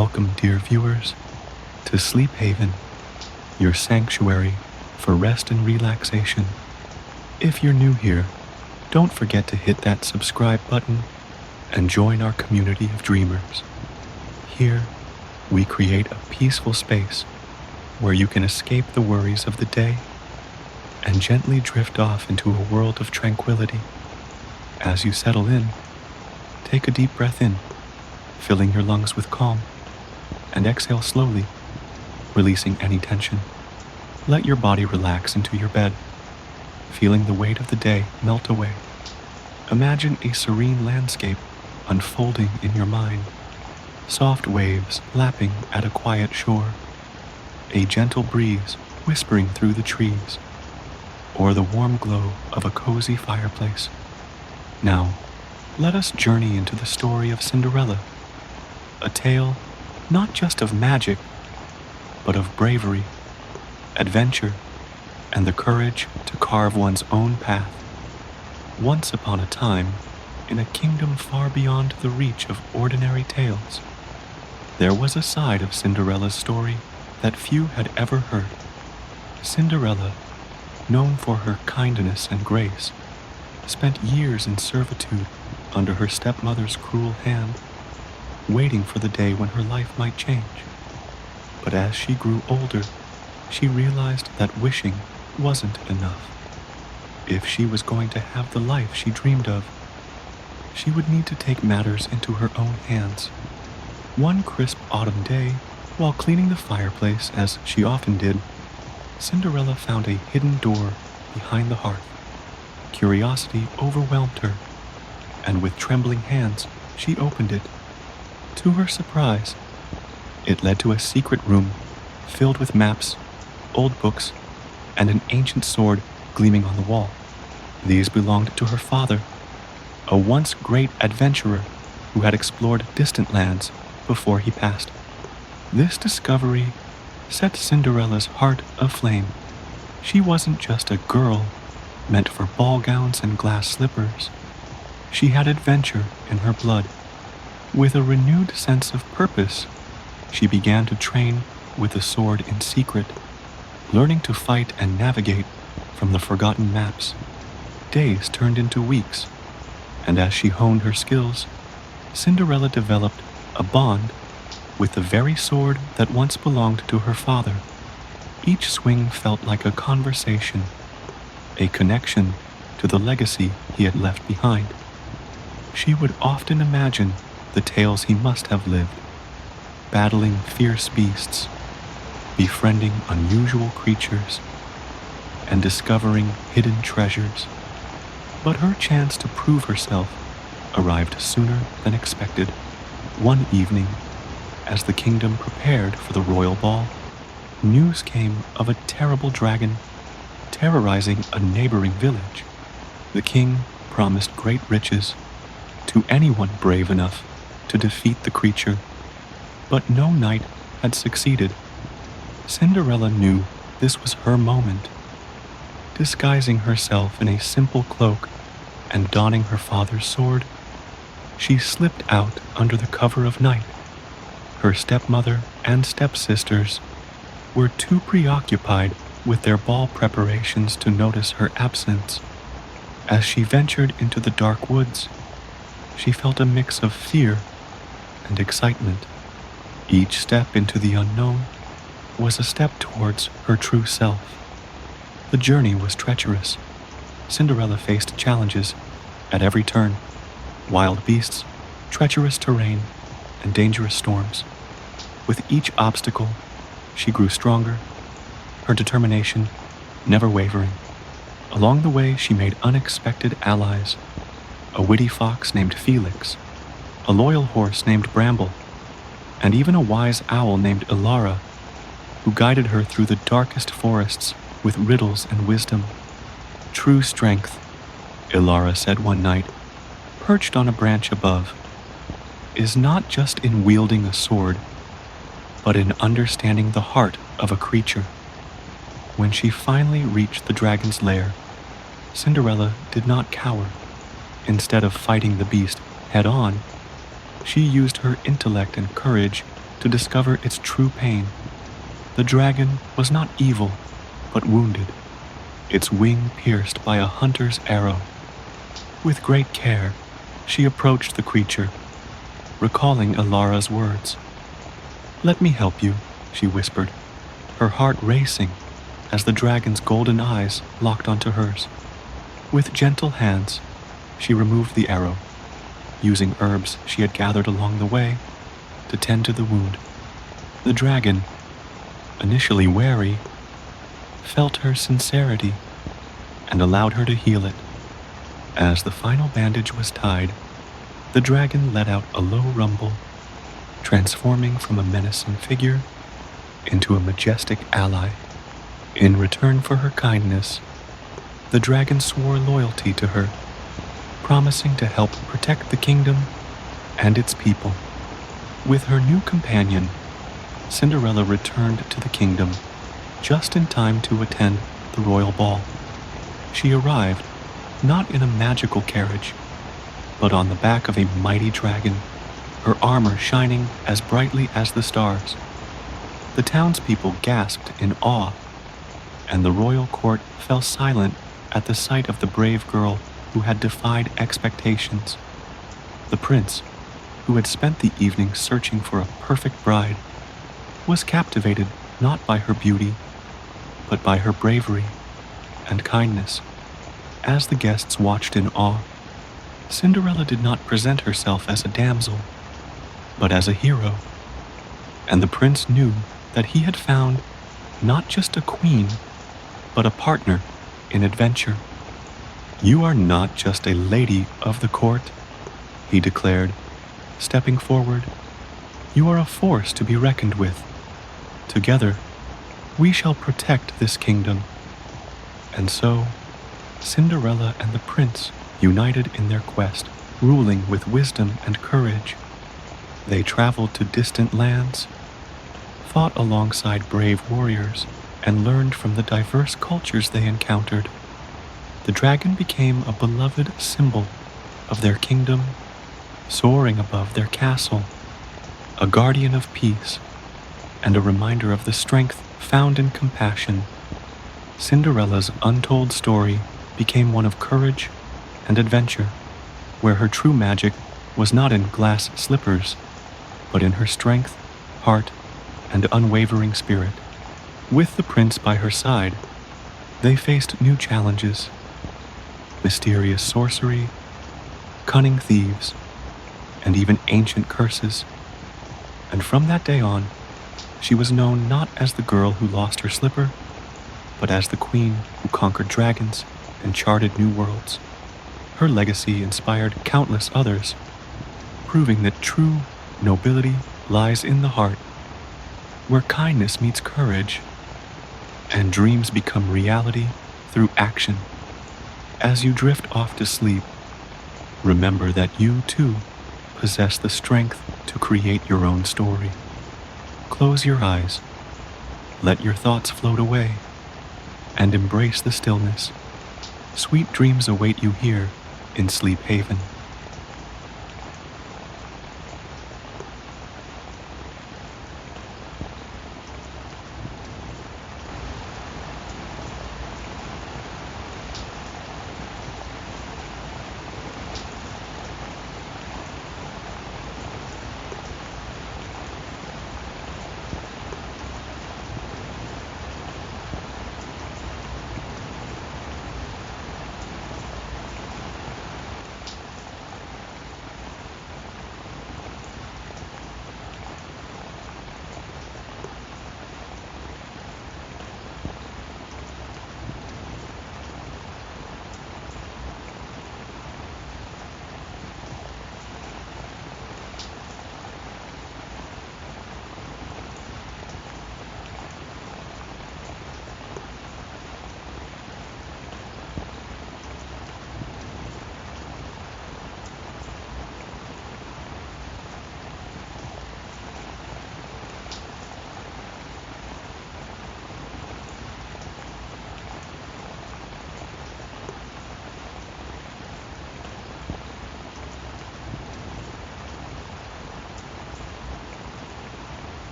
Welcome, dear viewers, to Sleep Haven, your sanctuary for rest and relaxation. If you're new here, don't forget to hit that subscribe button and join our community of dreamers. Here, we create a peaceful space where you can escape the worries of the day and gently drift off into a world of tranquility. As you settle in, take a deep breath in, filling your lungs with calm, and exhale slowly, releasing any tension. Let your body relax into your bed, feeling the weight of the day melt away. Imagine a serene landscape unfolding in your mind, soft waves lapping at a quiet shore, a gentle breeze whispering through the trees, or the warm glow of a cozy fireplace. Now, let us journey into the story of Cinderella, a tale not just of magic, but of bravery, adventure, and the courage to carve one's own path. Once upon a time, in a kingdom far beyond the reach of ordinary tales, there was a side of Cinderella's story that few had ever heard. Cinderella, known for her kindness and grace, spent years in servitude under her stepmother's cruel hand, waiting for the day when her life might change. But as she grew older, she realized that wishing wasn't enough. If she was going to have the life she dreamed of, she would need to take matters into her own hands. One crisp autumn day, while cleaning the fireplace as she often did, Cinderella found a hidden door behind the hearth. Curiosity overwhelmed her, and with trembling hands, she opened it. To her surprise, it led to a secret room filled with maps, old books, and an ancient sword gleaming on the wall. These belonged to her father, a once great adventurer who had explored distant lands before he passed. This discovery set Cinderella's heart aflame. She wasn't just a girl meant for ball gowns and glass slippers. She had adventure in her blood. With a renewed sense of purpose, she began to train with the sword in secret, learning to fight and navigate from the forgotten maps. Days turned into weeks, and as she honed her skills, Cinderella developed a bond with the very sword that once belonged to her father. Each swing felt like a conversation, a connection to the legacy he had left behind. She would often imagine the tales he must have lived, battling fierce beasts, befriending unusual creatures, and discovering hidden treasures. But her chance to prove herself arrived sooner than expected. One evening, as the kingdom prepared for the royal ball, news came of a terrible dragon terrorizing a neighboring village. The king promised great riches to anyone brave enough to defeat the creature, but no knight had succeeded. Cinderella knew this was her moment. Disguising herself in a simple cloak and donning her father's sword, she slipped out under the cover of night. Her stepmother and stepsisters were too preoccupied with their ball preparations to notice her absence. As she ventured into the dark woods, she felt a mix of fear and excitement. Each step into the unknown was a step towards her true self. The journey was treacherous. Cinderella faced challenges at every turn: wild beasts, treacherous terrain, and dangerous storms. With each obstacle, she grew stronger, her determination never wavering. Along the way, she made unexpected allies: a witty fox named Felix, a loyal horse named Bramble, and even a wise owl named Ilara, who guided her through the darkest forests with riddles and wisdom. True strength, Ilara said one night, perched on a branch above, is not just in wielding a sword, but in understanding the heart of a creature. When she finally reached the dragon's lair, Cinderella did not cower. Instead of fighting the beast head-on, she used her intellect and courage to discover its true pain. The dragon was not evil, but wounded, its wing pierced by a hunter's arrow. With great care, she approached the creature, recalling Elara's words. "Let me help you," she whispered, her heart racing as the dragon's golden eyes locked onto hers. With gentle hands, she removed the arrow, using herbs she had gathered along the way to tend to the wound. The dragon, initially wary, felt her sincerity and allowed her to heal it. As the final bandage was tied, the dragon let out a low rumble, transforming from a menacing figure into a majestic ally. In return for her kindness, the dragon swore loyalty to her, promising to help protect the kingdom and its people. With her new companion, Cinderella returned to the kingdom just in time to attend the royal ball. She arrived not in a magical carriage, but on the back of a mighty dragon, her armor shining as brightly as the stars. The townspeople gasped in awe, and the royal court fell silent at the sight of the brave girl who had defied expectations. The prince, who had spent the evening searching for a perfect bride, was captivated not by her beauty, but by her bravery and kindness. As the guests watched in awe, Cinderella did not present herself as a damsel, but as a hero, and the prince knew that he had found not just a queen, but a partner in adventure. "You are not just a lady of the court," he declared, stepping forward. "You are a force to be reckoned with. Together, we shall protect this kingdom." And so, Cinderella and the prince united in their quest, ruling with wisdom and courage. They traveled to distant lands, fought alongside brave warriors, and learned from the diverse cultures they encountered. The dragon became a beloved symbol of their kingdom, soaring above their castle, a guardian of peace, and a reminder of the strength found in compassion. Cinderella's untold story became one of courage and adventure, where her true magic was not in glass slippers, but in her strength, heart, and unwavering spirit. With the prince by her side, they faced new challenges: mysterious sorcery, cunning thieves, and even ancient curses. And from that day on, she was known not as the girl who lost her slipper, but as the queen who conquered dragons and charted new worlds. Her legacy inspired countless others, proving that true nobility lies in the heart, where kindness meets courage, and dreams become reality through action. As you drift off to sleep, remember that you, too, possess the strength to create your own story. Close your eyes, let your thoughts float away, and embrace the stillness. Sweet dreams await you here in Sleep Haven.